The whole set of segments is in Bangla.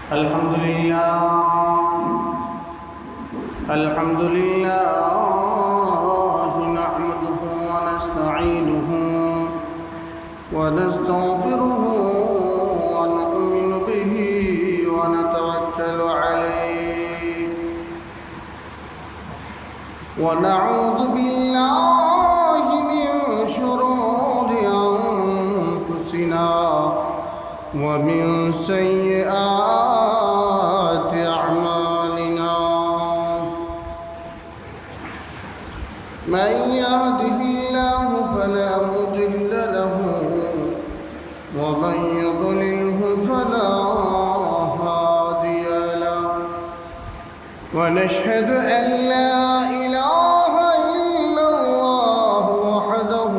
الحمد لله نحمده ونستعينه ونستغفره ونؤمن به ونتوكل عليه ونعوذ بالله من شرور أنفسنا ومن سيئات أعمالنا من يهده الله فلا مضل له ومن يضلله فلا هادي له ونشهد أن لا إله إلا الله وحده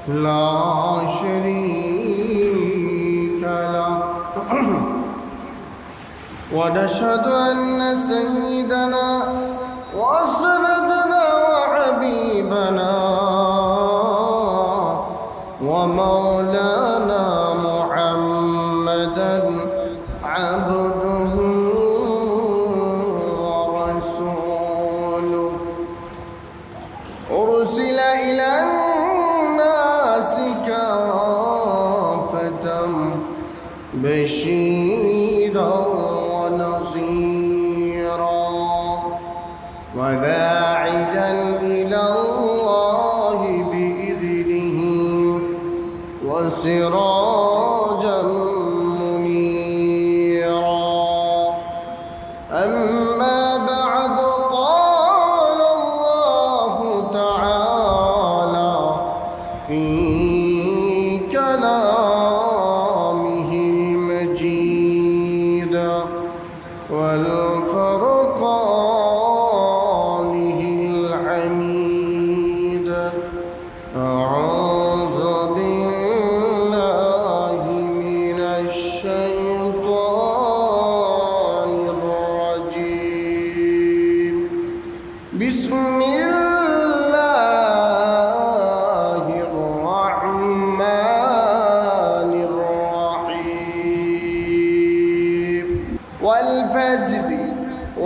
لا شريك له ونشهد أن سيدنا وسندنا وحبيبنا ومولانا محمدا عبده ورسوله أرسل إلى الناس كافة بشيرا ونصيرا وداعيا إلى الله بإذنه وسراجا منيرا أما بعد قال الله تعالى في كلامه المجيد والفرقانه الحميد أعوذ بالله من الشيطان الرجيم بسم الله الرحمن الرحيم والفجر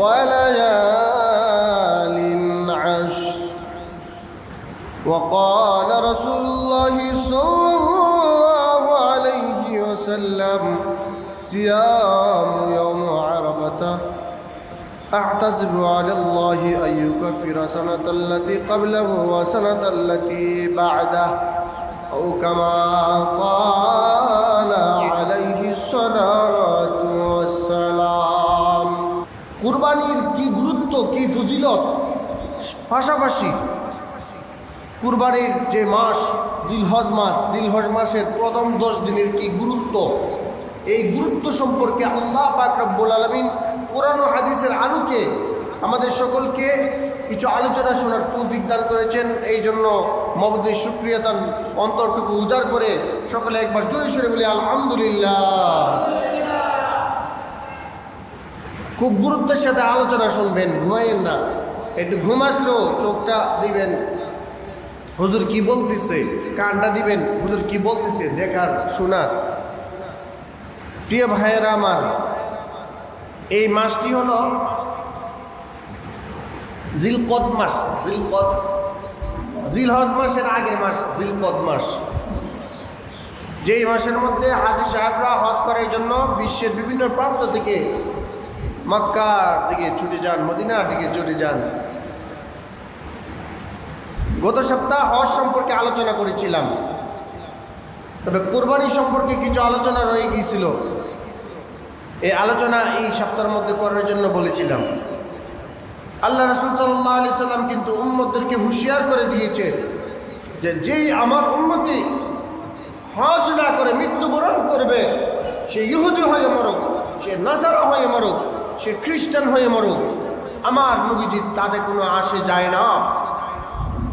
وليال عشر وقال رسول الله صلى الله عليه وسلم صيام يوم عرفة أحتسب على الله أن يكفر سنة التي قبله وسنة التي بعده أو كما قال عليه الصلاة والسلام কুরবানির কি গুরুত্ব কি ফজিলত পাশাপাশি কুরবানির যে মাস জিলহজ মাসের প্রথম 10 দিনের কি গুরুত্ব এই গুরুত্ব সম্পর্কে আল্লাহ পাক রব্বুল আলামিন কোরআন ও হাদিসের আলোকে আমাদের সকলকে কিছু আলোচনা শোনার তৌফিক দান করেছেন। এই জন্য মহব্বতের শুকরিয়া তার অন্তরটুকু উজাড় করে সকলে একবার জোরে সোরে বলি আলহামদুলিল্লাহ। খুব গুরুত্বের সাথে আলোচনা শুনবেন, ঘুমাইয়েন না। একটু ঘুম আসলেও চোখটা দিবেন হুজুর কি বলতেছে, কানটা দিবেন হুজুর কি বলতেছে দেখার শোনার। প্রিয় ভাইয়েরা আমার, এই মাসটি হলো জিলকদ মাস। জিলহজ মাসের আগের মাস জিলকদ মাস, যেই মাসের মধ্যে হাজী সাহেবরা হজ করার জন্য বিশ্বের বিভিন্ন প্রান্ত থেকে মক্কার দিকে ছুটে যান, মদিনার দিকে ছুটে যান। গত সপ্তাহ হজ সম্পর্কে আলোচনা করেছিলাম, তবে কুরবানি সম্পর্কে কিছু আলোচনা রয়ে গিয়েছিল। এই আলোচনা এই সপ্তাহের মধ্যে করার জন্য বলেছিলাম। আল্লাহ রাসূল সাল্লাল্লাহু আলাইহি সাল্লাম কিন্তু উম্মতদেরকে হুঁশিয়ার করে দিয়েছে যে যেই আমার উম্মতি হজ না করে মৃত্যুবরণ করবে, সে ইহুদি হয়ে মরুক, সে নাসারা হয়ে মরুক, সে খ্রিস্টান হয়ে মরুক, আমার নবীজি তাতে কোনো আসে যায় না।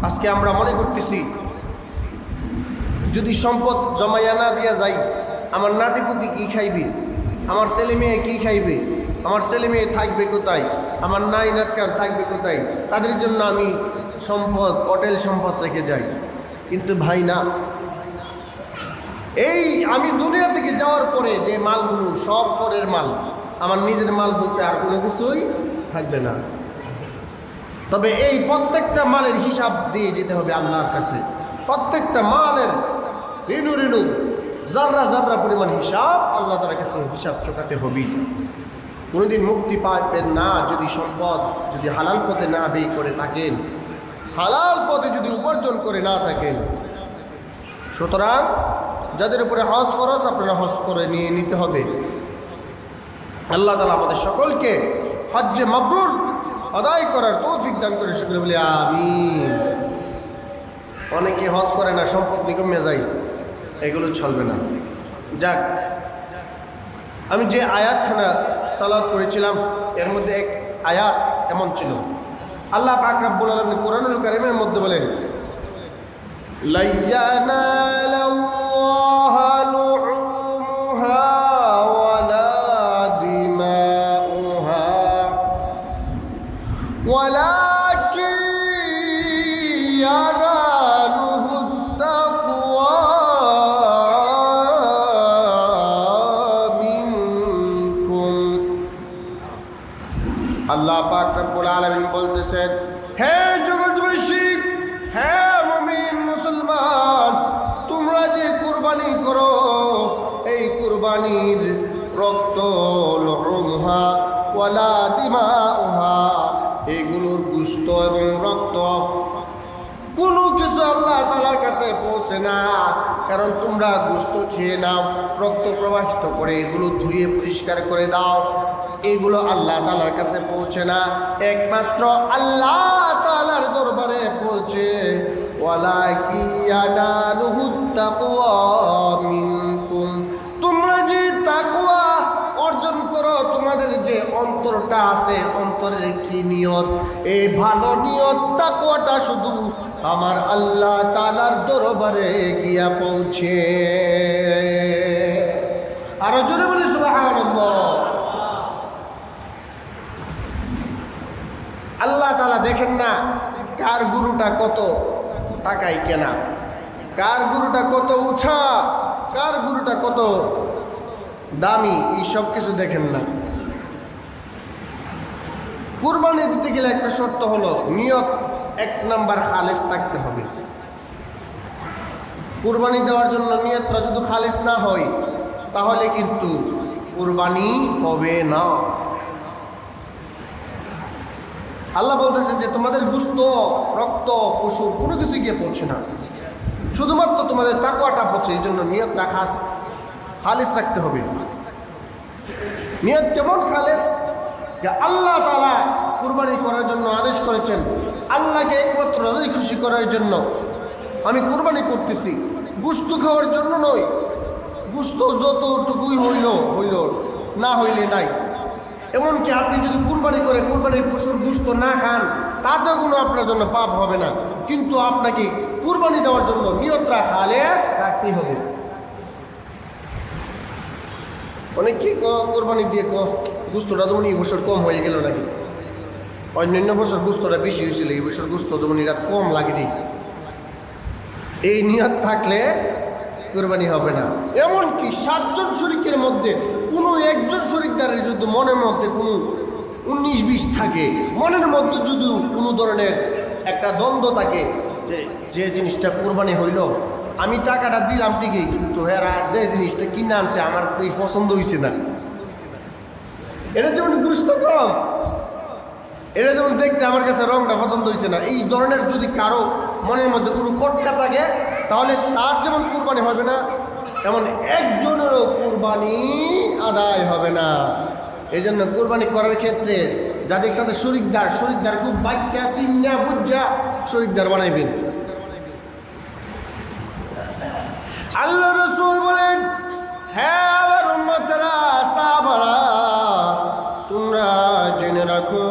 আজকে আমরা মনে করতেছি যদি সম্পদ জমাইয়া না দিয়া যাই, আমার নাতিপুতি কি খাইবে, আমার ছেলে মেয়ে কি খাইবে, আমার ছেলে মেয়ে থাকবে কোথায়, আমার নাই নাতকার থাকবে কোথায়, তাদের জন্য আমি সম্পদ হোটেল সম্পদ রেখে যাই। কিন্তু ভাই না, এই আমি দুনিয়া থেকে যাওয়ার পরে যে মালগুলো সব পরের মাল, আমার নিজের মাল বলতে আর কোনো কিছুই থাকবে না। তবে এই প্রত্যেকটা মালের হিসাব দিয়ে যেতে হবে আল্লাহর কাছে। প্রত্যেকটা মালের রেণু রেণু জাররা জাররা পরিমাণ হিসাব আল্লাহ তাআলার কাছে হিসাব চোকাতে হবে। কোনোদিন মুক্তি পাবেন না যদি সম্পদ যদি হালাল পথে না ব্যয় করে থাকেন, হালাল পথে যদি উপার্জন করে না থাকেন। সুতরাং যাদের উপরে হজ ফরজ আপনারা হজ করে নিয়ে নিতে হবে। আল্লাহ তাআলা আমাদের সকলকে হজ্জে মাবরুর আদায় করার তৌফিক দান করে সকলে বলি আমিন। অনেকে হজ করে না, সম্পদ নিকমে যায়, এগুলো চলবে না। যাক, আমি যে আয়াতখানা তালাওয়াত করেছিলাম এর মধ্যে এক আয়াত এমন ছিল, আল্লাহ পাক রব্বুল আলামিন কুরআনুল কারীমের মধ্যে বলেন, লা ইয়ানালাল্লাহু লুহুমুহা ওয়ালা দিমাউহা ওয়ালাকিন ইয়ানালুহুত তাকওয়া মিনকুম। আল্লাহ পাক রব্বুল আলামিন বলতেছেন, হে জগৎবাসী, হে মুমিন মুসলমান, তোমরা যে কুরবানি করো এই কুরবানির রক্ত লুহুমহা ওয়ালা দিমাউহা, এগুলোর গোশত এবং রক্ত কোনো কিছু আল্লাহ তাআলার কাছে পৌঁছে না। কারণ তোমরা গোশত খেয়ে নাও, রক্ত প্রবাহিত করে এগুলো ধুয়ে পরিষ্কার করে দাও, এগুলো আল্লাহ তাআলার কাছে পৌঁছে না, একমাত্র আল্লাহ তাআলার দরবারে পৌঁছে। ওয়ালাকিয়ানালুহুত তাকওয়া মিনকুম, তোমরা যে তাকওয়া অর্জন করো, তোমাদের যে অন্তরটা আছে, অন্তরের কি নিয়ত, এই ভালো নিয়ত তাকওয়াটা শুধু আমার আল্লাহ তাআলার দরবারে গিয়া পৌঁছে। আরো জোরে বলি সুবহানাল্লাহ। আল্লাহ তাআলা দেখেন না কার গরুটা কত টাকায় কেনা, কার গরুটা কত উঁচা, কার গরুটা কত দামি, এই সব কিছু দেখেন না। কুরবানি দিতে গেলে একটা শর্ত হলো নিয়ত এক নাম্বার খালেস থাকতে হবে। কুরবানি দেওয়ার জন্য নিয়তটা যদি খালেস না হয় তাহলে কিন্তু কুরবানি হবে না। আল্লাহ বলতেছেন যে তোমাদের গোশত রক্ত পশু কোনো কিছু গিয়ে পৌঁছে না, শুধুমাত্র তোমাদের তাকওয়াটা পৌঁছে। এই জন্য নিয়তটা খালেস রাখতে হবে। নিয়ত কেমন খালেস? যে আল্লাহ তাআলা কুরবানি করার জন্য আদেশ করেছেন, আল্লাহকে একমাত্র রাজি খুশি করার জন্য আমি কুরবানি করতেছি, গোশত খাওয়ার জন্য নয়। গোশত যতটুকুই হইল না হইলে নাই। এমনকি আপনি যদি কুরবানি করে কুরবানির পশুর গোশত না খান তাতেও কোনো আপনার জন্য পাপ হবে না, কিন্তু আপনাকে কুরবানি দেওয়ার জন্য নিয়তটা খালেস রাখতেই হবে। অনেক কি কোরবানি দিয়ে গোশতটা যেমন এই বছর কম হয়ে গেল নাকি, অন্যান্য বছর গোশতটা বেশি হয়েছিল, এই বছর গোশত যেমন এটা কম লাগেনি, এই নিয়ত থাকলে কুরবানি হবে না। এমনকি 7 জন শরীকের মধ্যে কোনো একজন শরীকদারের যদি মনের মধ্যে কোনো 19-20 থাকে, মনের মধ্যে যদি কোনো ধরনের একটা দ্বন্দ্ব থাকে যে জিনিসটা কুরবানি হইল, আমি টাকাটা দিলাম ঠিকই, কিন্তু এরা যে জিনিসটা কিনে আনছে আমার তো এই পছন্দ হয়েছে না, এটা যেমন গোশত কম, এটা যেমন দেখতে আমার কাছে রংটা পছন্দ হয়েছে না, এই ধরনের যদি কারো মনের মধ্যে কোনো খটকা থাকে তাহলে তার যেমন কুরবানি হবে না, এমন একজনেরও কুরবানি আদায় হবে না। এই জন্য কুরবানি করার ক্ষেত্রে যাদের সাথে শরীকদার খুব বাচ্চা চিন্না বুঝা শরীকদার বানাইবেন। আল্লাহ রাসূল বলেন, হ্যাঁ আমার উম্মতেরা সাহাবারা, তোমরা জেনে রাখো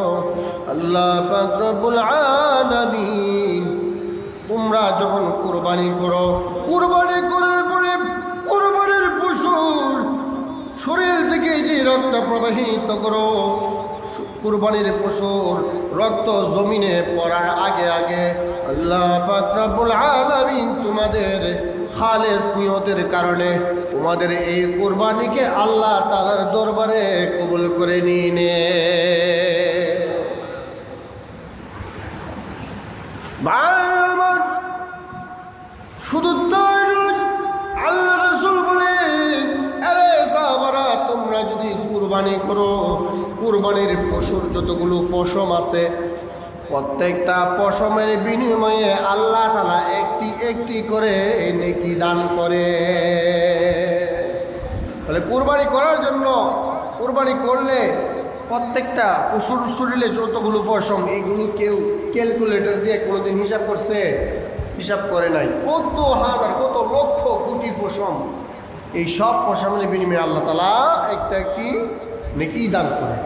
আল্লাহ পাক রব্বুল আলামিন তোমরা যখন কুরবানি করো, কুরবানি করার পরে কুরবানির পশুর শরীর থেকে যে রক্ত প্রবাহিত করো, কুরবানির পশুর রক্ত জমিনে পড়ার আগে আগে আল্লাহ পাক রব্বুল আলামিন তোমাদের খালেস নিয়তের কারণে তোমাদের এই কুরবানিকে আল্লাহ তাআলার দরবারে কবুল করে নিন। শুধু তাই নয়, আল্লাহ রাসূল বলেন, আরে সাহাবারা, তোমরা যদি কুরবানি করো, কুরবানির পশুর যতগুলো পশম আছে প্রত্যেকটা পশমের বিনিময়ে আল্লাহ তাআলা একটি একটি করে নেকি দান করে। তাহলে কুরবানি করার জন্য, কুরবানি করলে প্রত্যেকটা পশুর শরীরে যতগুলো পশম, এগুলো কেউ ক্যালকুলেটর দিয়ে কোনোদিন হিসাব করছে? হিসাব করে নাই। কত হাজার, কত লক্ষ কোটি পশম, এই সব পশমের বিনিময়ে আল্লাহ তাআলা একটা একটি নেকি দান করে।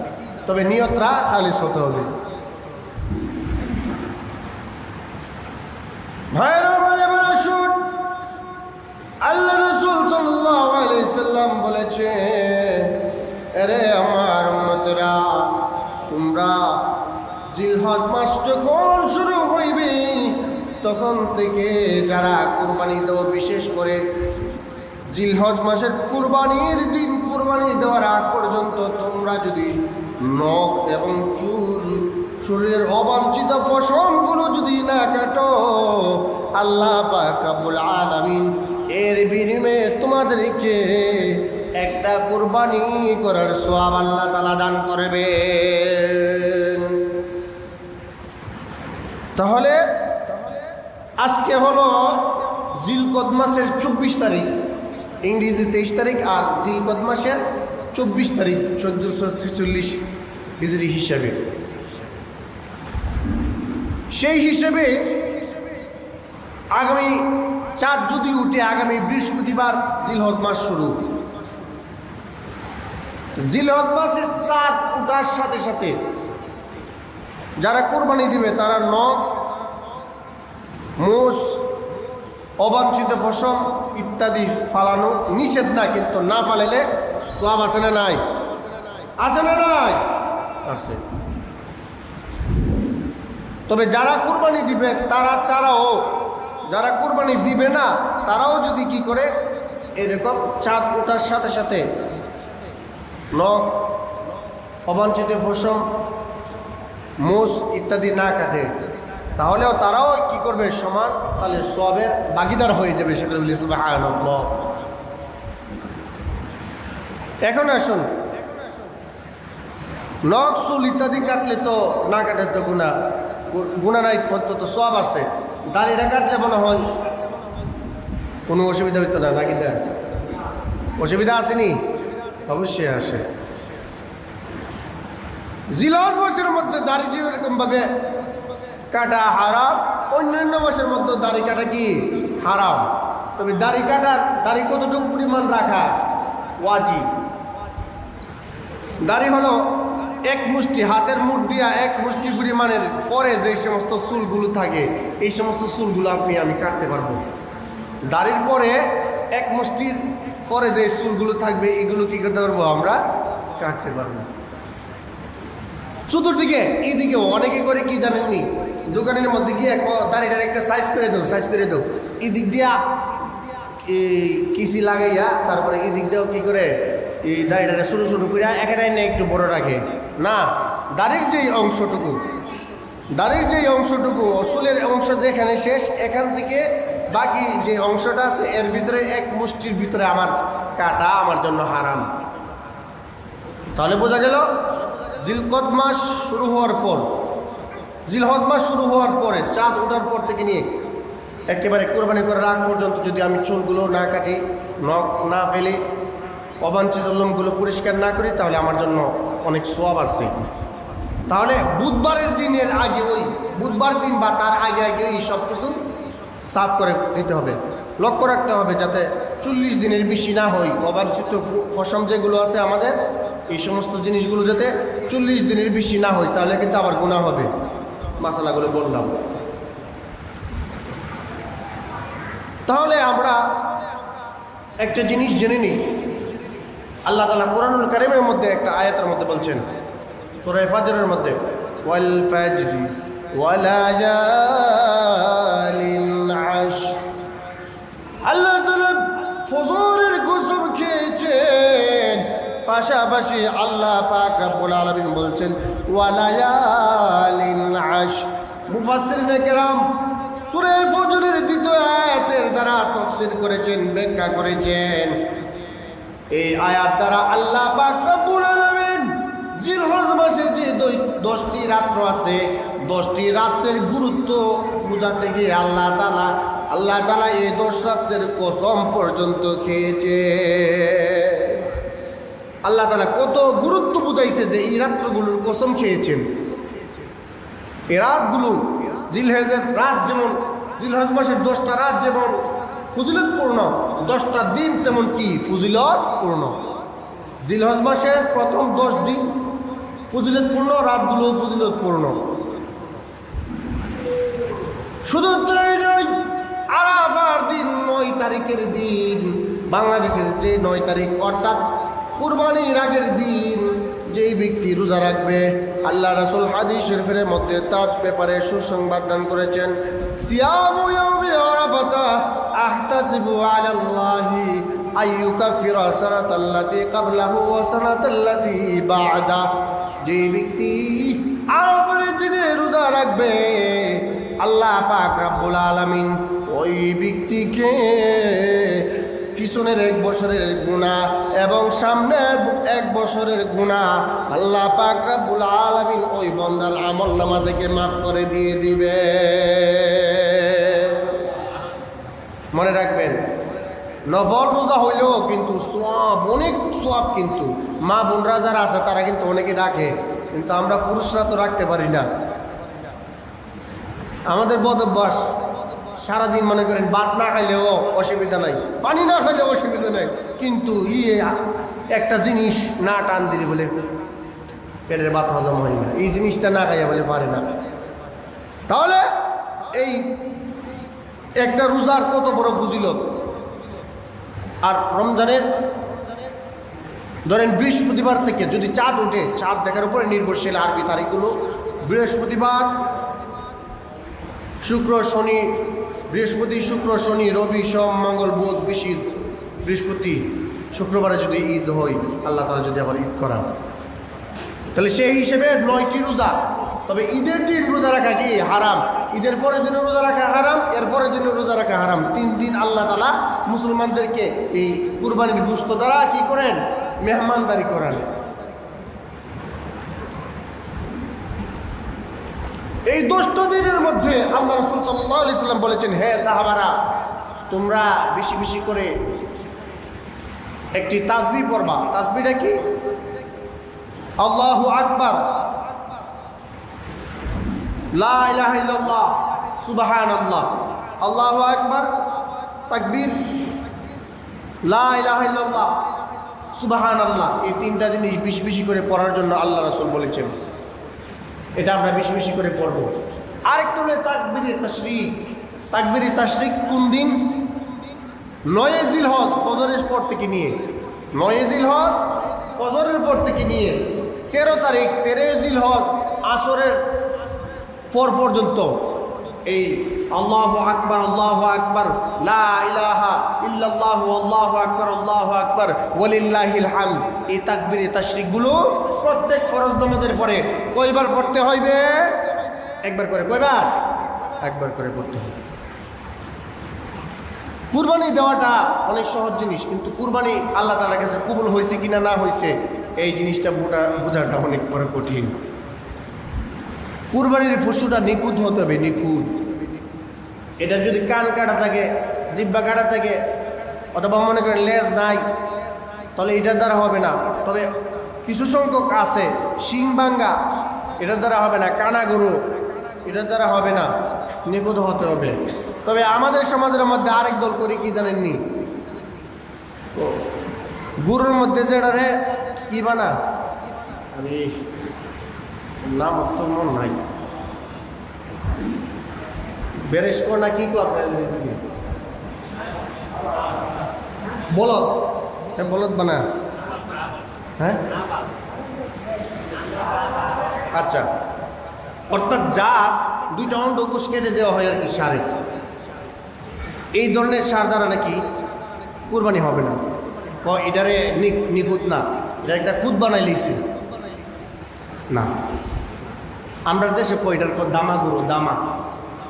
তবে নিয়তরা খালিস হতে হবে। আল্লাহ রাসূল সাল্লাল্লাহু আলাইহি সাল্লাম বলেছে, আরে আমার উম্মতরা, তোমরা জিলহজ মাস যখন শুরু হইবে তখন থেকে যারা কুরবানি দাও, বিশেষ করে জিলহজ মাসের কুরবানির দিন, কুরবানি দেওয়ার আগ পর্যন্ত তোমরা যদি নখ এবং চুল, শরীরের অবাঞ্ছিত পশমগুলো যদি না কাটো, আল্লাহ পাক রব্বুল আলামিন এর বিনিময়ে তোমাদেরকে একটা কুরবানি করার সওয়াব আল্লাহ তাআলা দান করবেন। তাহলে আজকে হলো জিলকদ মাসের 24 তারিখ, ইংরেজি 23 তারিখ, আর জিলকদ মাসের 24 তারিখ 1446 হিজরি হিসাবে। সেই হিসেবে আগামী চাঁদ যদি উঠে, আগামী বৃহস্পতিবার জিলহজ মাস শুরু। জিলহজ মাসের চাঁদ উঠার সাথে সাথে যারা কোরবানি দিবে তারা নখ, মোষ, অবাঞ্ছিত পশম ইত্যাদি ফালানো নিষেধ না, কিন্তু না ফালাইলে সওয়াব আছে না নাই? আছে না নাই? আছে। তবে যারা কুরবানি দিবে তারা ছাড়াও যারা কুরবানি দিবে না, তারাও যদি কি করে, এরকম চাঁদ ওঠার সাথে সাথে নখ, অবাঞ্ছিত পশম, মোষ ইত্যাদি না কাটে, তাহলেও তারাও কি করবে? সমান, তাহলে সওয়াবের ভাগীদার হয়ে যাবে। সেটা বলি সুবহানাল্লাহ। এখন আসুন, নখ, চুল ইত্যাদি কাটলে তো, না কাটলে তো গুনাহ নাই, অন্তত সওয়াব আছে। দাড়িটা কাটলে মনে হয় কোনো অসুবিধা হইতো না, নাকি? দেন অসুবিধা আসেনি? অবশ্যই আসে। জিলহজ মাসের মধ্যে দাড়ি যেরকম ভাবে কাটা হারাম, অন্যান্য মাসের মধ্যে দাড়ি কাটা কি হারাম। তবে দাড়ি কতটুকু পরিমাণ রাখা ওয়াজিব। দাড়ি হলো এক মুষ্টি, হাতের মুঠ দিয়া এক মুষ্টি পরিমাণের পরে যে সমস্ত চুলগুলো থাকে, এই সমস্ত চুলগুলো আমি কাটতে পারবো। দাড়ির পরে এক মুষ্টির পরে যে চুলগুলো থাকবে, এগুলো কি করতে পারবো? আমরা কাটতে পারবো। চতুর্দিকে, এইদিকে অনেকে করে কি জানেননি, দোকানের মধ্যে গিয়ে দাড়িটার একটা সাইজ করে দাও, এই দিক দিয়া কিসি লাগাইয়া, তারপরে এই দিক দিয়েও কি করে এই দাড়িটা ছোটো ছোটো করে একেটাই না একটু বড় রাখে না। দাড়ির যেই অংশটুকু চুলের অংশ যেখানে শেষ, এখান থেকে বাকি যে অংশটা আছে এর ভিতরে এক মুষ্টির ভিতরে আমার কাটা আমার জন্য হারাম। তাহলে বোঝা গেল, জিলকদ মাস শুরু হওয়ার পর, জিলহজ মাস শুরু হওয়ার পরে চাঁদ ওঠার পর থেকে নিয়ে একেবারে কোরবানি করার আগ পর্যন্ত যদি আমি চুলগুলো না কাটি, নখ না ফেলি, অবাঞ্ছিত লোমগুলো পরিষ্কার না করি, তাহলে আমার জন্য অনেক সওয়াব আছে। তাহলে বুধবারের দিনের আগে, ওই বুধবার দিন বা তার আগে এই সব কিছু সাফ করে দিতে হবে। লক্ষ্য রাখতে হবে যাতে 40 দিনের বেশি না হয়। অবাঞ্ছিত ফসম যেগুলো আছে আমাদের, এই সমস্ত জিনিসগুলো যাতে 40 দিনের বেশি না হয়, তাহলে কিন্তু আবার গুনাহ হবে। মাসালাগুলো বললাম। তাহলে আমরা একটা জিনিস জেনে নিই। আল্লাহ তাআলা কুরআনুল কারীমের মধ্যে একটা আয়াতের মধ্যে বলছেন, সূরা ফাজরের মধ্যে, ওয়াল ফাজরি ওয়ালায়ালিন আশর। আল্লাহ পাশাপাশি আল্লাহ পাক রব্বুল আলামিন বলছেন ওয়ালায়ালিন আশর। মুফাসসিরিনে কেরাম সূরা ফজরের দ্বিতীয় আয়াতের দ্বারা তাফসীর করেছেন, ব্যাখ্যা করেছেন। এই আয়াত দ্বারা আল্লাহ পাক রব্বুল আলামিন জিলহজ মাসের যে 10টি রাত্র আছে, 10টি রাতের গুরুত্ব বোঝাতে গিয়ে আল্লাহ তাআলা এই 10 রাতের কসম পর্যন্ত খেয়েছে। আল্লাহ তাআলা কত গুরুত্ব বুঝাইছে যে এই রাত্রগুলোর কসম খেয়েছেন। এই রাতগুলো জিলহজের রাত যেমন, জিলহজ মাসের 10টা রাত যেমন ফজিলতপূর্ণ, 10টা দিন তেমন কি ফজিলতপূর্ণ। জিলহজ মাসের প্রথম 10 দিন ফজিলতপূর্ণ, রাতগুলো ফজিলতপূর্ণ। শুধু তাই নয়, আরাফার দিন 9 তারিখের দিন, বাংলাদেশের যে 9 তারিখ অর্থাৎ কুরবানির আগের দিন যেই ব্যক্তি রোজা রাখবে, আল্লাহ রাসূল হাদিস শরীফের মধ্যে তার ব্যাপারে সুসংবাদ দান করেছেন, সিয়ামু ইয়াউমি আরাফাতা আহতাসিবু আলাল্লাহি আইয়ুকাফিরা সানাতাল্লাতী ক্বাবলাহু ওয়া সানাতাল্লাতী বা'দা। যে ব্যক্তি আরাফার দিনে রোজা রাখবে, আল্লাহ পাক রব্বুল আলামিন ওই ব্যক্তিকে পিছনের 1 বছরের গুনাহ এবং সামনের 1 বছরের গুনাহ আল্লাহ পাক রব্বুল আলামিন ওই বান্দার আমলনামা থেকে মাফ করে দিয়ে দিবে। মনে রাখবেন, নফল রোজা হইলেও কিন্তু সওয়াব, অনেক সওয়াব। কিন্তু মা বোনরা যারা আছে তারা কিন্তু অনেকে রাখে, কিন্তু আমরা পুরুষরা তো রাখতে পারি না। আমাদের বদ অভ্যাস, সারাদিন মনে করেন ভাত না খাইলেও অসুবিধা নাই, পানি না খাইলেও অসুবিধা নাই, কিন্তু একটা জিনিস না টান দিলে বলে পেটের ভাত হজম হয় না, এই জিনিসটা না খাইয়া বলে পারে না। তাহলে এই একটা রোজার কত বড় ফজিলত। আর রমজানের ধরেন বৃহস্পতিবার থেকে যদি চাঁদ ওঠে, চাঁদ দেখার উপরে নির্ভরশীল আরবি তারিখগুলো, বৃহস্পতিবার, শুক্র, শনি, বৃহস্পতি, শুক্র, শনি, রবি, সোম, মঙ্গল, বুধ, বৃহস্পতি, শুক্রবারে যদি ঈদ হয়, আল্লাহ তাআলা যদি আবার ঈদ করা, তাহলে সেই হিসেবে 9টি রোজা। তবে ঈদের দিন রোজা রাখা কি হারাম, ঈদের পরের দিনও রোজা রাখা হারাম, এর পরের দিনও রোজা রাখা হারাম। 3 দিন আল্লাহ তাআলা মুসলমানদেরকে এই কুরবানির গোশত দ্বারা কি করেন, মেহমানদারি করেন। এই 10টা দিনের মধ্যে আল্লাহ রাসূল সাল্লাল্লাহু আলাইহি সাল্লাম বলেছেন, হে সাহাবারা, তোমরা বেশি বেশি করে একটি তাসবিহ পড়বা। তাসবিহটা কি? আল্লাহু আকবার, লা ইলাহা ইল্লাল্লাহ, সুবহানাল্লাহ, আল্লাহু আকবার, তাকবীর, লা ইলাহা ইল্লাল্লাহ, সুবহানাল্লাহ। এই 3টা জিনিস বেশি বেশি করে পড়ার জন্য আল্লাহ রাসূল বলেছেন। এটা আমরা বেশি বেশি করে পড়ব। আরেকটা হলো তাকবীরে তাশরিক। তাকবীরে তাশরিক কোন দিন? 9 জিলহজ ফজরের পর থেকে নিয়ে, 9 জিলহজ ফজরের পর থেকে নিয়ে 13 তারিখ 13 জিলহজ আসরের পর পর্যন্ত এই আল্লাহু আকবার, আল্লাহু আকবার, লা ইলাহা ইল্লাল্লাহু, আল্লাহু আকবার, আল্লাহু আকবার, ওয়ালিল্লাহিল হামদ, এই তাকবীরে তাশরিকগুলো প্রত্যেক ফরজ নামাজের পরে কয়বার পড়তে হইবে? একবার করে। কয়বার? একবার করে পড়তে হবে। কুরবানি দেওয়াটা অনেক সহজ জিনিস, কিন্তু কুরবানি আল্লাহ তাআলার কাছে কবুল হয়েছে কিনা না হয়েছে এই জিনিসটা বোঝাটা অনেক বড় কঠিন। কুরবানির পশুটা নিখুঁত হতে হবে, নিখুঁত। এটা যদি কান কাটা থাকে, জিহ্বা কাটা থাকে, অথবা মনে করেন লেজ নাই, তাহলে এটার দ্বারা হবে না। তবে কিছু সংখ্যক আছে শিং ভাঙ্গা, এটার দ্বারা হবে না। কানা গরু, এটার দ্বারা হবে না, নিখুঁত হতে হবে। তবে আমাদের সমাজের মধ্যে আরেক দল করে কি জানেননি, গরুর মধ্যে যেটা রে কি বানা, আমি নাম তো মন নাই, বেরেস্কো না কি বলদ, বলদ বানা, হ্যাঁ আচ্ছা। অর্থাৎ যা 2টা অন্ডকোষ কেটে দেওয়া হয় আর কি সারে, এই ধরনের সার দ্বারা নাকি কুরবানি হবে না। এটারে নিখুঁত না, এটা একটা খুদ বানাই লিখছে না। আমরা দেশে কইটার দামা গরু, দামা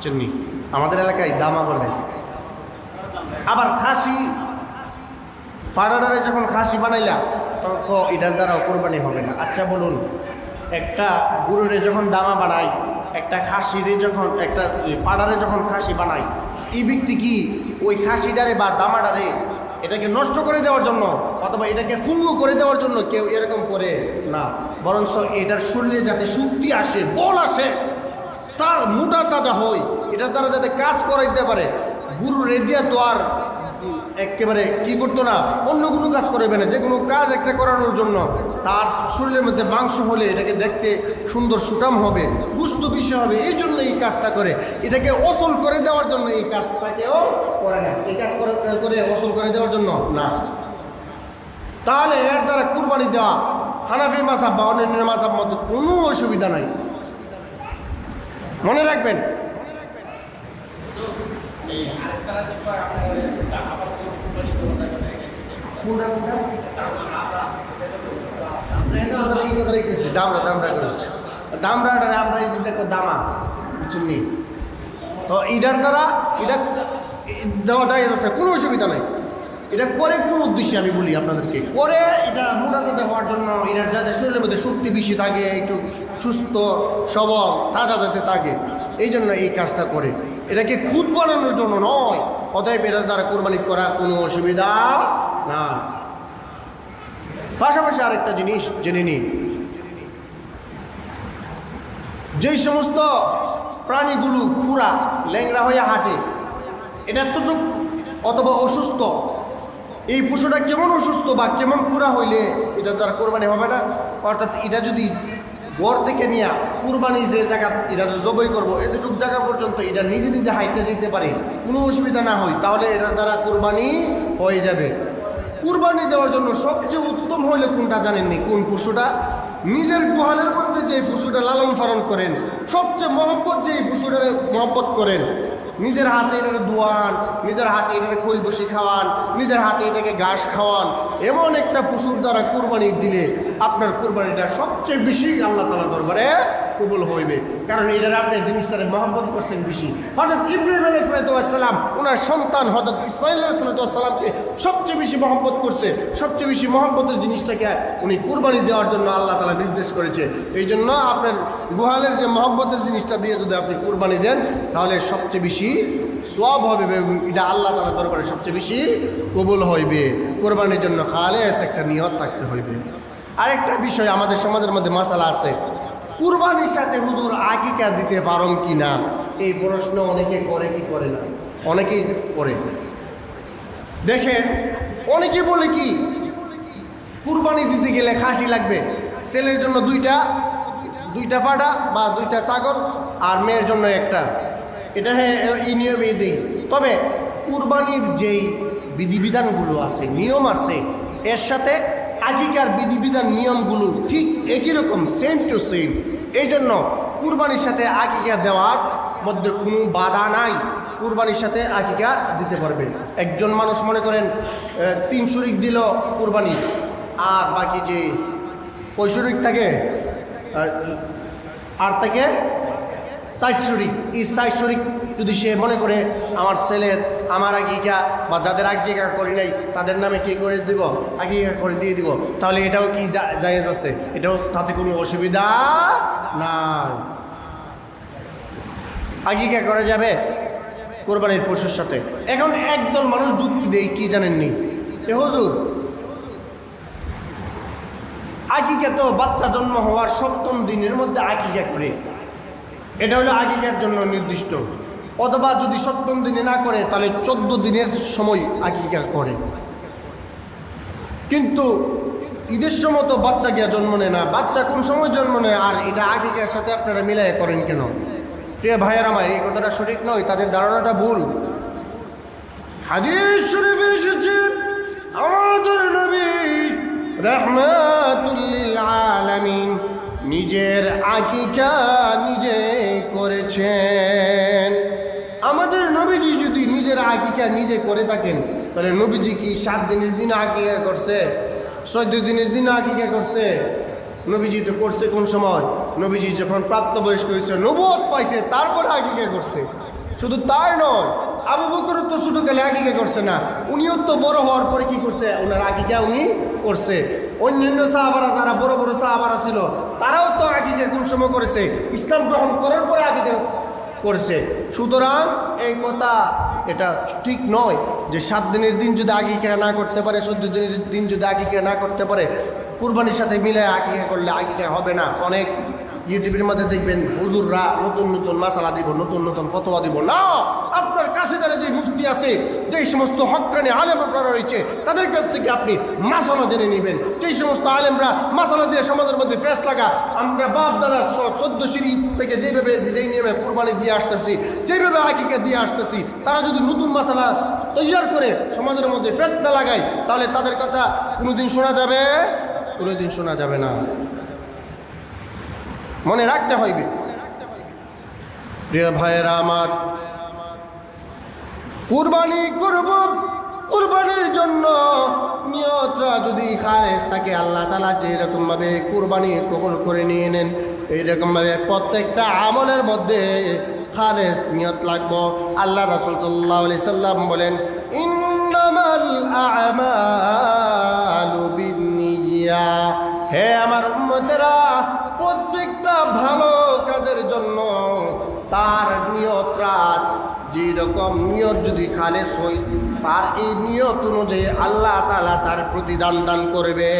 চিনি, আমাদের এলাকায় দামা বলে। আবার খাসি ফাড়াডারে যখন খাসি বানাইলা তখন এটার দ্বারাও কোরবানি হবে না। আচ্ছা বলুন, একটা গরুরে যখন দামা বানাই, একটা খাসিরে যখন, একটা ফাড়ারে যখন খাসি বানাই, এই ব্যক্তি কি ওই খাসিডারে বা দামাডারে এটাকে নষ্ট করে দেওয়ার জন্য অথবা এটাকে ফুঙ্গ করে দেওয়ার জন্য কেউ এরকম করে না, বরঞ্চ এটার শরীরে যাতে শক্তি আসে, বল আসে, তার মোটা তাজা হয়, এটার দ্বারা যাতে কাজ করাইতে পারে। গুরু রেদিয়া তো আর একেবারে কি করতো না, অন্য কোনো কাজ করবে না, যে কোনো কাজ একটা করানোর জন্য তার শরীরের মধ্যে মাংস হলে এটাকে দেখতে সুন্দর সুঠাম হবে, সুস্থ বিষয় হবে, এই জন্য এই কাজটা করে। এটাকে অসল করে দেওয়ার জন্য এই কাজটাকেও করে না, এই কাজ করে অসল করে দেওয়ার জন্য না। তাহলে এর দ্বারা কুরবানি দেওয়া হানাফি মাযহাব বা অন্যান্য মাযহাব মতো কোনো অসুবিধা নাই, মনে রাখবেন। এটার দ্বারা এটা দেওয়া যায় আছে, কোনো অসুবিধা নাই। এটা করে কোন উদ্দেশ্যে আমি বলি আপনাদেরকে, করে এটা মোটা তাজা হওয়ার জন্য, এটার যাতে শরীরের মধ্যে শক্তি বেশি থাকে, একটু সুস্থ সবল তাজা যাতে থাকে, এই জন্য এই কাজটা করে। এটাকে খুদ বানানোর জন্য নয়। অতএব এটার দ্বারা কোরবানি করা কোনো অসুবিধা না। পাশাপাশি আরেকটা জিনিস জেনে নিন, যেই সমস্ত প্রাণীগুলো খুরা ল্যাংড়া হয়ে হাঁটে, এটা তো অথবা অসুস্থ, এই পশুটা কেমন অসুস্থ বা কেমন খুরা হইলে এটা দ্বারা কোরবানি হবে না। অর্থাৎ এটা যদি ঘর থেকে নিয়ে কুরবানি যে জায়গা এটা জবাই করবো, এতটুকু জায়গা পর্যন্ত এটা নিজে নিজে হাইটে যেতে পারে, কোনো অসুবিধা না হয়, তাহলে এটার দ্বারা কোরবানি হয়ে যাবে। কুরবানি দেওয়ার জন্য সবচেয়ে উত্তম হইলে কোনটা জানেননি? কোন পশুটা? নিজের গোহালের মধ্যে যে পশুটা লালন পালন করেন, সবচেয়ে মহব্বত যে পশুটা মহব্বত করেন, নিজের হাতে এটাকে দোয়ান, নিজের হাতে এটাকে খোল বসে খাওয়ান, নিজের হাতে এটাকে ঘাস খাওয়ান, এমন একটা পশুর দ্বারা কোরবানি দিলে আপনার কোরবানিটা সবচেয়ে বেশি আল্লাহ তাআলার দরবারে কবুল হইবে। কারণ এটার আপনি জিনিসটারে মহব্বত করছেন বেশি। হযরত ইব্রাহিম আলাইহিস সালাম ওনার সন্তান হযরত ইসমাঈল আলাইহিস সালামকে সবচেয়ে বেশি মহব্বত করছে, সবচেয়ে বেশি মহব্বতের জিনিসটাকে উনি কোরবানি দেওয়ার জন্য আল্লাহ তাআলা নির্দেশ করেছে। এই জন্য আপনার গোহালের যে মহব্বতের জিনিসটা দিয়ে যদি আপনি কোরবানি দেন, তাহলে সবচেয়ে বেশি সওয়াব হবে, এটা আল্লাহ তাআলার দরবারে সবচেয়ে বেশি কবুল হইবে। কোরবানির জন্য খালেস একটা নিয়ত থাকতে হইবে। আরেকটা বিষয় আমাদের সমাজের মধ্যে মাসালা আছে, কুরবানির সাথে হুজুর আকিকা দিতে পারম কি না, এই প্রশ্ন অনেকে করে কি করে না, অনেকেই করে। দেখেন অনেকে বলে কি কুরবানি দিতে গেলে খাসি লাগবে, ছেলের জন্য দুইটা পাঠা বা দুইটা ছাগল আর মেয়ের জন্য একটা, এটা এই নিয়মে দিই। তবে কুরবানির যেই বিধিবিধানগুলো আছে, নিয়ম আছে, এর সাথে আকিকার বিধিবিধান নিয়মগুলো ঠিক একই রকম, সেম টু সেম। এই জন্য কুরবানির সাথে আকিকা দেওয়ার মধ্যে কোনো বাধা নাই, কুরবানির সাথে আকিকা দিতে পারবে। একজন মানুষ মনে করেন 3 শরিক দিল কুরবানি, আর বাকি যে 5 শরিক থাকে আর থেকে 60 শরিক, এই 60 শরিক যদি সে মনে করে আমার ছেলের আমার আকিকা বা যাদের আকিকা করি নাই তাদের নামে কি করে দিব, আকিকা করে দিয়ে দিব, তাহলে এটাও কি জায়েজ আছে? এটাও তাতে কোনো অসুবিধা নাই, আকিকা করা যাবে কোরবানির পশুর সাথে। এখন একদল মানুষ যুক্তি দেয় কি জানেননি, এ হুজুর আকিকা তো বাচ্চা জন্ম হওয়ার 7ম দিনের মধ্যে আকিকা করে, এটা হলো আকিকার জন্য নির্দিষ্ট, অথবা যদি 7ম দিনে না করে তাহলে 14 দিনের সময় আকিকা করে। কিন্তু ঈদের সময় তো বাচ্চা গিয়া জন্ম নেয় না, বাচ্চা কোন সময় জন্ম নেয়, আর এটা আকিকার সাথে আপনারা মিলাই করেন কেন? প্রিয় ভাইয়ের আমার, এই কথাটা সঠিক নয়, তাদের ধারণাটা ভুল। হাদিস শরীফে এসেছে আমাদের নবী রাহমাতুল লিল আলামিন নিজের আকিকা নিজে করেছেন। আমাদের নবীজি যদি নিজের আকিকা নিজে করে থাকেন, তাহলে নবীজি কি 7 দিনের দিন আকিকা করছে? 14 দিনের দিন আকিকা করছে। নবীজি তো করছে কোন সময়? নবীজি যখন প্রাপ্তবয়স্ক হয়েছে, নবুয়ত পাইছে, তারপরে আকিকা করছে। শুধু তাই নয়, আবু বকর তো ছোটকালে আকিকা করছে না, উনিও তো বড় হওয়ার পরে কি করছে? ওনার আকিকা উনি করছে। অন্যান্য সাহাবারা যারা বড় বড় সাহাবারা ছিল, তারাও তো আকিকা কোন সময় করেছে? ইসলাম গ্রহণ করার পরে আকিকা করেছে। সুতরাং এই কথা এটা ঠিক নয় যে 7 দিনের দিন যদি আকিকা না করতে পারে, 14 দিনের দিন যদি আকিকা না করতে পারে, কুরবানির সাথে মিলে আকিকা করলে আকিকা হবে না। অনেক ইউটিউবের মধ্যে দেখবেন হুজুররা নতুন নতুন মাসালা দিব, নতুন নতুন ফতোয়া দিব। না, আপনার কাছে যারা যে মুফতি আছে, যেই সমস্ত হক্কানি আলেমরা রয়েছে, তাদের কাছ থেকে আপনি মাসালা জেনে নেবেন। যেই সমস্ত আলেমরা মাসালা দিয়ে সমাজের মধ্যে ফেস লাগা, আমরা বাপ দাদা 14 সিঁড়ি থেকে যেভাবে যেই নিয়মে কুরবানি দিয়ে আসতেছি, যেভাবে আকিকা দিয়ে আসতেছি, তারা যদি নতুন মাসালা তৈরি করে সমাজের মধ্যে ফেতনা লাগায়, তাহলে তাদের কথা কোনোদিন শোনা যাবে? কোনোদিন শোনা যাবে না। মনে রাখতে হইবে। প্রিয় ভাইয়েরা আমার, কুরবানি করব, কুরবানির জন্য নিয়তটা যদি খালেস থাকে, আল্লাহ তাআলা যেরকম ভাবে কুরবানি কবুল করে নিয়ে নেন, এইরকম ভাবে প্রত্যেকটা আমলের মধ্যে খালেস নিয়ত লাগবো। আল্লাহ রাসূল সাল্লাল্লাহু আলাইহি সাল্লাম বলেন, ইন্নামাল আ'মালু বিন্নিয়া। হে আমার উম্মতেরা, প্রত্যেকটা ভালো কাজের জন্য তার নিয়তটা যেরকম, নিয়ত যদি খালেস হয়, তার এই নিয়ত অনুযায়ী আল্লাহ তাআলা তার প্রতিদান দান করবে।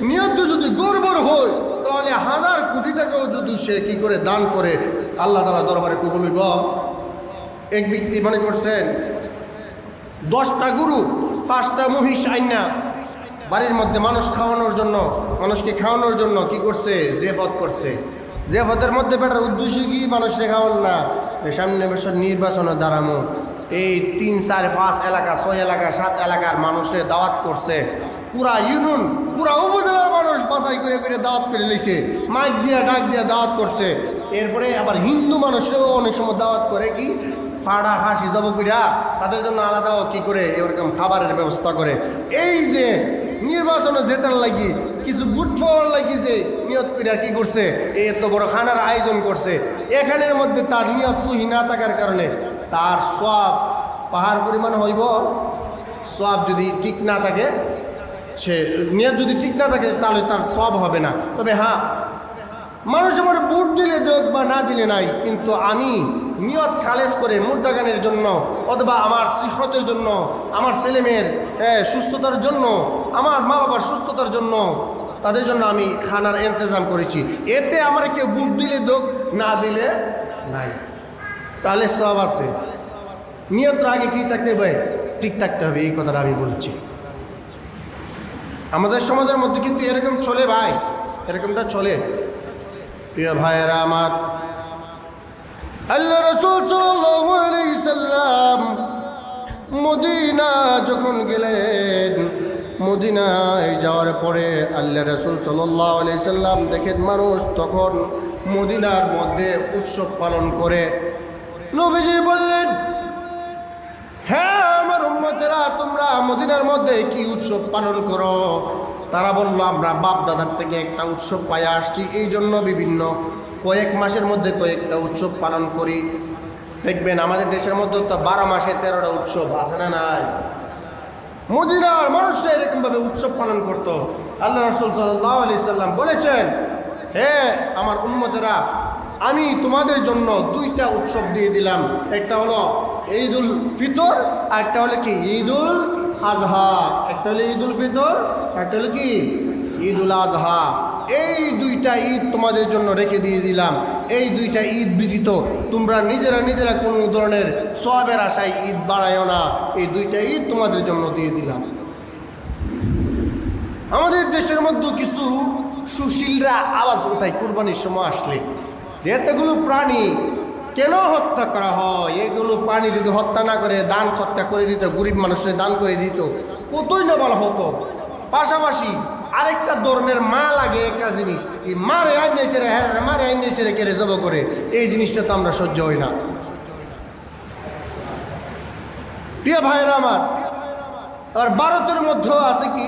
নিয়ত যদি গড়বড় হয়, তাহলে 1000 কোটি টাকাও যদি সে কি করে দান করে, আল্লাহ তাআলা দরবারে কবুল হইব? এক ব্যক্তি মনে করছেন 10টা গরু 5টা মহিষ আইনা বাড়ির মধ্যে মানুষ খাওয়ানোর জন্য, মানুষকে খাওয়ানোর জন্য কি করছে? জেফত করছে। জেফতের মধ্যে বেটার উদ্দেশ্য কি? মানুষকে খাওয়ান না, সামনে বছর নির্বাচনের দ্বারামো এই 3, 4, 5 এলাকা, 6 এলাকা, 7 এলাকার মানুষের দাওয়াত করছে। পুরা ইউনিয়ন, পুরা উপজেলার মানুষ বাছাই করে করে দাওয়াত করে লিছে, মাইক দিয়ে ডাক দিয়ে দাওয়াত করছে। এরপরে আবার হিন্দু মানুষেরও অনেক সময় দাওয়াত করে, কি ফাড়া হাসি জব কইরা তাদের জন্য আলাদাও কি করে এরকম খাবারের ব্যবস্থা করে। এই যে নির্বাচনে জেতার লাগি, কিছু বুট পাওয়ার লাগি যে নিয়ত কইরা কি করছে, এই এত বড় খানার আয়োজন করছে, এখানের মধ্যে তার নিয়ত সহি না থাকার কারণে তার সওয়াব পাহাড় পরিমাণ হইব। সওয়াব যদি ঠিক না থাকে, সে নিয়ত যদি ঠিক না থাকে, তাহলে তার সওয়াব হবে না। তবে হ্যাঁ, মানুষ আমার বুট দিলে দেখ বা না দিলে নাই, কিন্তু আমি নিয়ত খালেস করে মুর্দাগানের জন্য, অথবা আমার সিহতের জন্য, আমার ছেলেমেয়ের সুস্থতার জন্য, আমার মা বাবার সুস্থতার জন্য, তাদের জন্য আমি খানার ইন্তজাম করেছি। এতে আমার কেউ বুট দিলে দোক, না দিলে নাই, তাহলে সব আছে। নিয়তটা আগে কি থাকতে হবে? ঠিক থাকতে হবে। এই কথাটা আমি বলছি। আমাদের সমাজের মধ্যে কিন্তু এরকম চলে ভাই, এরকমটা চলে। প্রিয় ভাইয়েরা আমার, আল্লাহ রাসূল সাল্লাল্লাহু আলাইহি সাল্লাম মদিনা যখন গেলেন, মদিনায় যাওয়ার পরে আল্লাহ রাসূল সাল্লাল্লাহু আলাইহি সাল্লাম দেখেন মানুষ তখন মদিনার মধ্যে উৎসব পালন করে। নবীজি বললেন, হ্যাঁ আমার উম্মতেরা, তোমরা মদিনার মধ্যে কি উৎসব পালন করো? তারা বলল, আমরা বাপ দাদার থেকে একটা উৎসব পাইয়া আসছি, এই জন্য বিভিন্ন কয়েক মাসের মধ্যে কয়েকটা উৎসব পালন করি। দেখবেন আমাদের দেশের মধ্যে তো 12 মাসে 13টা উৎসব আছে না নাই? মদিনার মানুষরা এরকমভাবে উৎসব পালন করতো। আল্লাহ রাসূল সাল্লাল্লাহু আলাইহি সাল্লাম বলেছেন, হে আমার উম্মতেরা, আমি তোমাদের জন্য 2টা উৎসব দিয়ে দিলাম। একটা হলো ঈদুল ফিতর, আর একটা হলো কি ঈদুল আজহা। একটা হলো ঈদুল ফিতর, একটা হলো কি ঈদুল আজহা। এই 2টা ঈদ তোমাদের জন্য রেখে দিয়ে দিলাম। এই 2টা ঈদ ব্যতীত তোমরা নিজেরা কোনো ধরনের সওয়াবের আশায় ঈদ বাড়ায়ও না। এই 2টা ঈদ তোমাদের জন্য দিয়ে দিলাম। আমাদের দেশের মধ্যে কিছু সুশীলরা আওয়াজ ওঠায় কুরবানির সময় আসলে, যে এতগুলো প্রাণী কেন হত্যা করা হয়? এগুলো প্রাণী যদি হত্যা না করে দান সৎকার করে দিত, গরিব মানুষের দান করে দিত, কতই না ভালো হতো। পাশাপাশি আরেকটা ধর্মের মা লাগে একটা জিনিস, এই মারে আইনে ছেড়ে, হ্যাঁ মারে আইনে ছেড়ে কেড়ে জব করে, এই জিনিসটা তো আমরা সহ্য হই না। প্রিয় ভাইরা আমার, আর ভারতের মধ্যেও আছে কি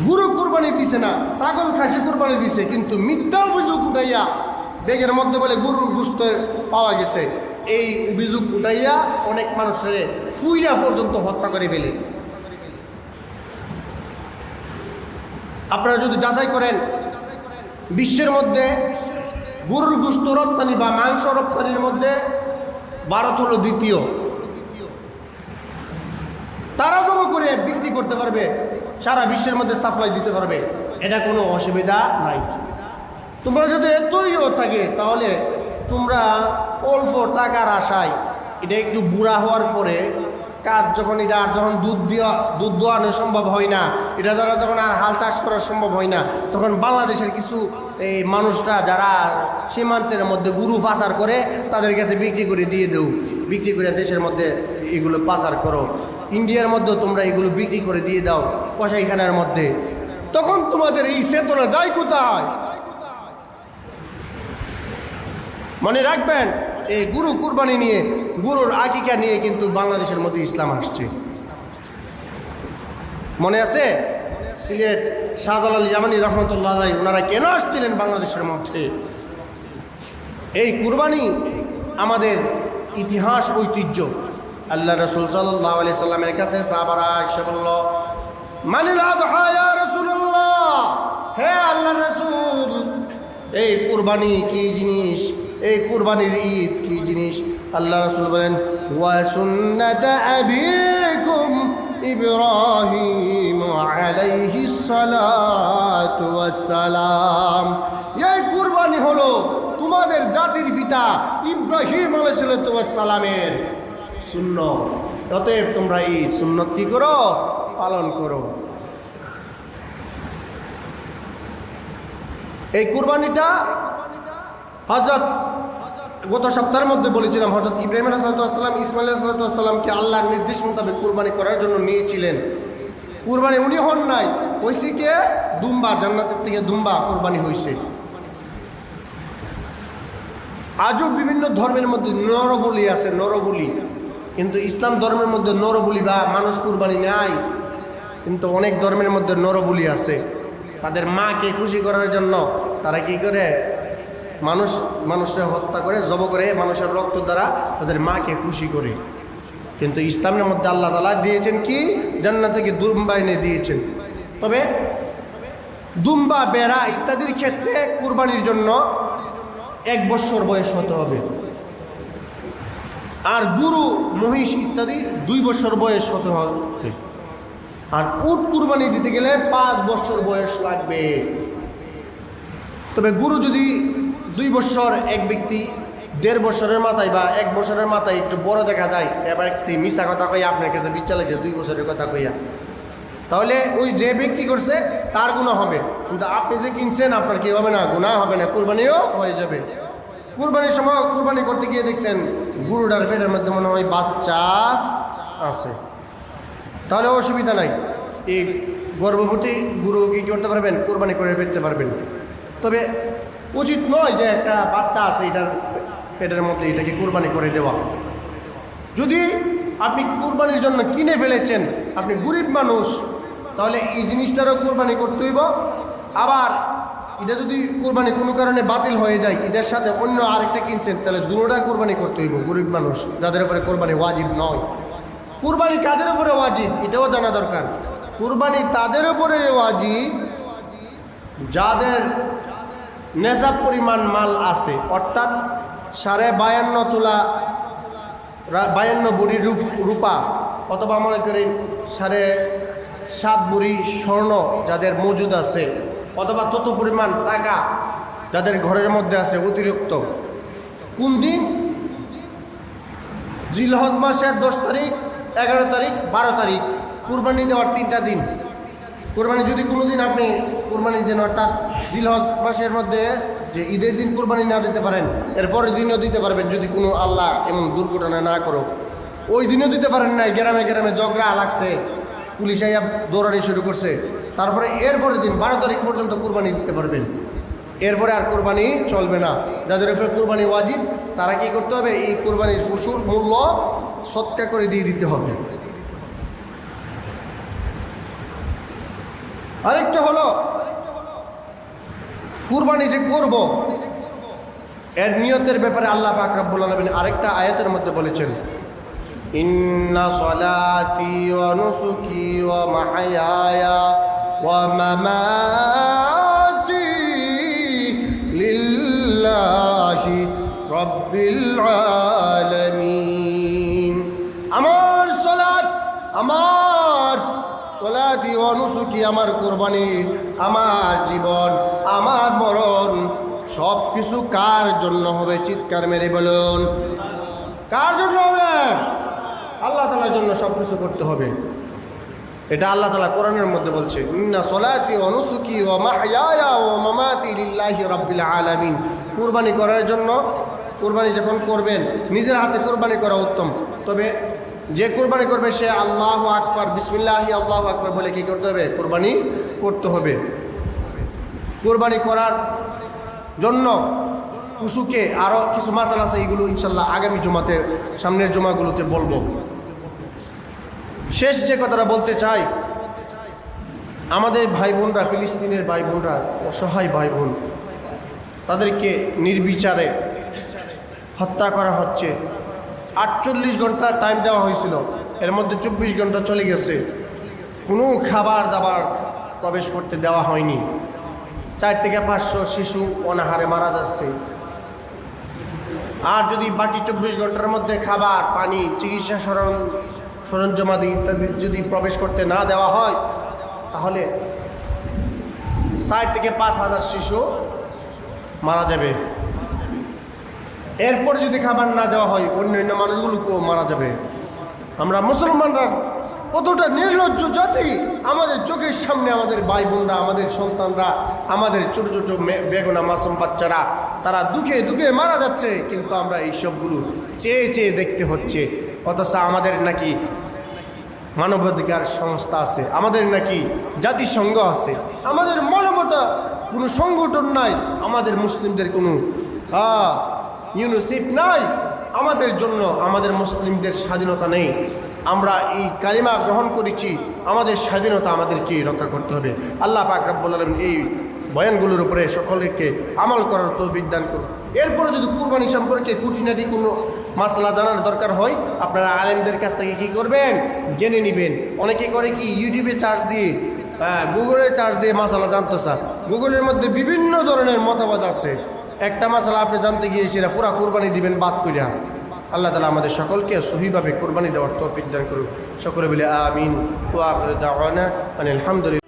গরু কুরবানি দিছে না, ছাগল খাসি কুরবানি দিছে, কিন্তু মিথ্যা অভিযোগ উঠাইয়া ব্যাগের মধ্যে বলে গরুর গোশত পাওয়া গেছে, এই অভিযোগ উঠাইয়া অনেক মানুষের ফুইরা পর্যন্ত হত্যা করে ফেলে। আপনারা যদি যাচাই করেন, বিশ্বের মধ্যে গরুর গোশত রপ্তানি বা মাংস রপ্তানির মধ্যে ভারত হলো দ্বিতীয়। তারা জমা করে বিক্রি করতে পারবে, সারা বিশ্বের মধ্যে সাপ্লাই দিতে পারবে, এটা কোনো অসুবিধা নাই। তোমরা যদি এতই থাকে তাহলে তোমরা অল্প টাকার আশায়, এটা একটু বুড়া হওয়ার পরে কাজ যখন এটা আর যখন দুধ দোয়ানো সম্ভব হয় না, এটা দ্বারা যখন আর হাল চাষ করা সম্ভব হয় না, তখন বাংলাদেশের কিছু এই মানুষরা যারা সীমান্তের মধ্যে গরু পাচার করে তাদের কাছে বিক্রি করে দিয়ে দেও, বিক্রি করে দেশের মধ্যে এগুলো পাচার করো, ইন্ডিয়ার মধ্যে তোমরা এগুলো বিক্রি করে দিয়ে দাও কসাইখানার মধ্যে। তখন তোমাদের এই চেতনা যায় কোথায়? মনে রাখবেন, এই গরু কুরবানি নিয়ে, গরুর আকিকা নিয়ে কিন্তু বাংলাদেশের মধ্যে ইসলাম আসছে। মনে আছে সিলেট শাহজালাল ইয়ামানি রহমতুল্লাহ আলাইহি ওনারা কেন আসছিলেন বাংলাদেশের মধ্যে? এই কুরবানি আমাদের ইতিহাস, ঐতিহ্য। আল্লাহ রাসূল সাল্লাল্লাহু আলাইহি সাল্লামের কাছে সাহাবারা এসে বলল, মানিল আযহা ইয়া রাসূলুল্লাহ, হে আল্লাহর রাসূল, এই কুরবানি কি জিনিস, এই কুরবানির ঈদ কি জিনিস? আল্লাহ রাসূল বলেন, ওয়া সুন্নাত আবিকুম ইব্রাহিম আলাইহিস সালাতু ওয়াস সালাম। এই কুরবানি হলো তোমাদের জাতির পিতা ইব্রাহিম আলাইহিস সালামের সুন্নাত। অতএব তোমরা এই সুন্নাত কি করো? পালন করো। এই কুরবানিটা হযরত গত সপ্তাহের মধ্যে বলেছিলাম, হযরত ইব্রাহিম আলাইহিস সালাম ইসমাঈল আলাইহিস সালামকে আল্লাহর নির্দেশ মোতাবেক কুরবানি করার জন্য নিয়েছিলেন। কুরবানি উনি হন নাই, হয়েছে কে? দুম্বা, জান্নাতের থেকে দুম্বা কুরবানি হয়েছে। আজও বিভিন্ন ধর্মের মধ্যে নরবলি আছে, নরবলি, কিন্তু ইসলাম ধর্মের মধ্যে নরবলি বা মানুষ কুরবানি নাই, কিন্তু অনেক ধর্মের মধ্যে নরবলি আছে। তাদের মাকে খুশি করার জন্য তারা কি করে? মানুষকে হত্যা করে, জব করে, মানুষের রক্ত দ্বারা তাদের মাকে খুশি করে। কিন্তু ইসলামের মধ্যে আল্লাহ তাআলা দিয়েছেন কি? জান্নাত থেকে দুম্বা এনে দিয়েছেন। তবে দুম্বা, বেড়া ইত্যাদির ক্ষেত্রে কুরবানির জন্য 1 বছর বয়স হতে হবে, আর গরু, মহিষ ইত্যাদি 2 বছর বয়স হতে হবে, আর উট কুরবানি দিতে গেলে 5 বছর বয়স লাগবে। তবে গরু যদি 2 বছর, এক ব্যক্তি 1.5 বছরের মাথায় বা 1 বছরের মাথায় একটু বড় দেখা যায়, এবার একটি মিশা কথা কইয়া আপনার কাছে বিচালাইছে 2 বছরের কথা কইয়া, তাহলে ওই যে ব্যক্তি করছে তার গুনাহ হবে, কিন্তু আপনি যে কিনছেন আপনার কি হবে না? গুনাহ হবে না, কুরবানিও হয়ে যাবে। কুরবানির সময় কুরবানি করতে গিয়ে দেখছেন গরুটার পেটের মধ্যে মনে হয় বাচ্চা আছে, তাহলে অসুবিধা নাই, এই গর্ভবতী গরু কি করতে পারবেন? কুরবানি করে ফেলতে পারবেন। তবে উচিত নয় যে একটা বাচ্চা আছে এটার পেটের মধ্যে এটাকে কুরবানি করে দেওয়া। যদি আপনি কুরবানির জন্য কিনে ফেলেছেন, আপনি গরিব মানুষ, তাহলে এই জিনিসটারও কুরবানি করতে হইব। আবার এটা যদি কুরবানি কোনো কারণে বাতিল হয়ে যায়, এটার সাথে অন্য আরেকটা কিনছেন, তাহলে দুটোটা কুরবানি করতে হইব। গরিব মানুষ যাদের উপরে কুরবানি ওয়াজিব নয়। কুরবানি কাদের উপরে ওয়াজিব এটাও জানা দরকার। কুরবানি তাদের উপরে ওয়াজিব যাদের নেশাব পরিমাণ মাল আছে, অর্থাৎ 52.5 তোলা 52 ভরি রূপা, অথবা মনে করি 7.5 ভরি স্বর্ণ যাদের মজুদ আছে, অথবা তত পরিমাণ টাকা যাদের ঘরের মধ্যে আছে অতিরিক্ত। কোন দিন? জিলহজ মাসের 10 তারিখ, 11 তারিখ, 12 তারিখ, কুরবানি দেওয়ার 3টা দিন। কুরবানি যদি কোনো দিন আপনি কুরবানি দেন, অর্থাৎ জিলহজ মাসের মধ্যে যে ঈদের দিন কুরবানি না দিতে পারেন, এরপরের দিনও দিতে পারবেন যদি কোনো আল্লাহ এমন দুর্ঘটনা না করো। ওই দিনও দিতে পারেন নাই, গ্রামে গ্রামে ঝগড়া লাগছে, পুলিশ আইয়া দৌড়ানি শুরু করছে, তারপরে এরপরের দিন 12 তারিখ পর্যন্ত কুরবানি দিতে পারবেন। এরপরে আর কুরবানি চলবে না। যাদের উপরে কুরবানি ওয়াজিব তারা কি করতে হবে? এই কুরবানির ফসল মূল্য সৎকা করে দিয়ে দিতে হবে। আরেকটা কুরবানি যে করব এর নিয়তের ব্যাপারে আল্লাহ পাক রব্বুল আলামিন আরেকটা আয়াতের মধ্যে বলেছেন, ইন্না সলাতি ওয়া নুসুকি ওয়া মাহইয়ায়া ওয়া মামাতি লিল্লাহি রাব্বিল আলামিন। আমার সলাতি ওয়া নুসুকি, আমার কুরবানি, আমার জীবন, আমার মরণ সব কিছু কার জন্য হবে? চিৎকার মেরে বলুন, কার জন্য হবে? আল্লাহ তাআলার জন্য সব কিছু করতে হবে। এটা আল্লাহ তাআলা কোরআনের মধ্যে বলছে, ইন্না সলাতি ওয়া নুসুকি ওয়া মাহইয়ায়া ওয়া মামাতি লিল্লাহি রাব্বিল আলামিন। কুরবানি করার জন্য, কুরবানি যখন করবেন নিজের হাতে কুরবানি করা উত্তম। তবে যে কুরবানি করবে সে আল্লাহু আকবার, বিসমিল্লাহি আল্লাহু আকবার বলে কি করতে হবে? কুরবানি করতে হবে। কুরবানি করার জন্য পশুকে আরও কিছু মাসালা আছে, এইগুলো ইনশাল্লাহ আগামী জুমাতে, সামনের জুমাগুলোতে বলবো। শেষ যে কথাটা বলতে চাই, আমাদের ভাই বোনরা, ফিলিস্তিনের ভাই বোনরা, অসহায় ভাই বোন, তাদেরকে নির্বিচারে হত্যা করা হচ্ছে। 48 ঘন্টা টাইম দেওয়া হয়েছিল, এর মধ্যে 24 ঘন্টা চলে গেছে, কোনো খাবার দাবার প্রবেশ করতে দেওয়া হয়নি। 4 থেকে 500 শিশু অনাহারে মারা যাচ্ছে। আর যদি বাকি 24 ঘন্টার মধ্যে খাবার, পানি, চিকিৎসা সরঞ্জামাদি ইত্যাদি যদি প্রবেশ করতে না দেওয়া হয়, তাহলে 4 থেকে 5,000 শিশু মারা যাবে। এরপর যদি খাবার না দেওয়া হয়, অন্যান্য মানুষগুলোকেও মারা যাবে। আমরা মুসলমানরা কতটা নির্লজ্জ জাতি! আমাদের চোখের সামনে আমাদের ভাই বোনরা, আমাদের সন্তানরা, আমাদের ছোট ছোট বেগুনা মাসুম বাচ্চারা, তারা দুঃখে দুঃখে মারা যাচ্ছে, কিন্তু আমরা এইসবগুলো চেয়ে চেয়ে দেখতে হচ্ছে। অথচ আমাদের নাকি মানবাধিকার সংস্থা আছে, আমাদের নাকি জাতিসংঘ আছে, আমাদের মানবতা কোনো সংগঠন নাই, আমাদের মুসলিমদের কোনো ইউনিসেফ নাই। আমাদের জন্য, আমাদের মুসলিমদের স্বাধীনতা নেই। আমরা এই কালিমা গ্রহণ করেছি, আমাদের স্বাধীনতা আমাদেরকে রক্ষা করতে হবে। আল্লাহ পাক রব্বুল আলামিন এই বয়ানগুলোর উপরে সকলকে আমল করার তৌফিক দান করুন। এরপরে যদি কুরবানি সম্পর্কে খুঁটিনাটি কোনো মাসলা জানার দরকার হয়, আপনারা আলেমদের কাছ থেকে কী করবেন? জেনে নেবেন। অনেকে করে কি, ইউটিউবে চার্জ দিয়ে, গুগলে চার্জ দিয়ে মাসালা জানতে চান। গুগলের মধ্যে বিভিন্ন ধরনের মতামত আছে। একটা মাসালা আপনি জানতে গিয়ে সেটা পুরা কুরবানি দিবেন বাদ করিয়া। আল্লাহ তাআলা আমাদের সকলকে সহিভাবে কুরবানি দেওয়ার তৌফিক দান করুন। সকলে বলে আমিন। ওয়া আখিরু দাওয়ানা আনিল হামদুলিল্লাহ।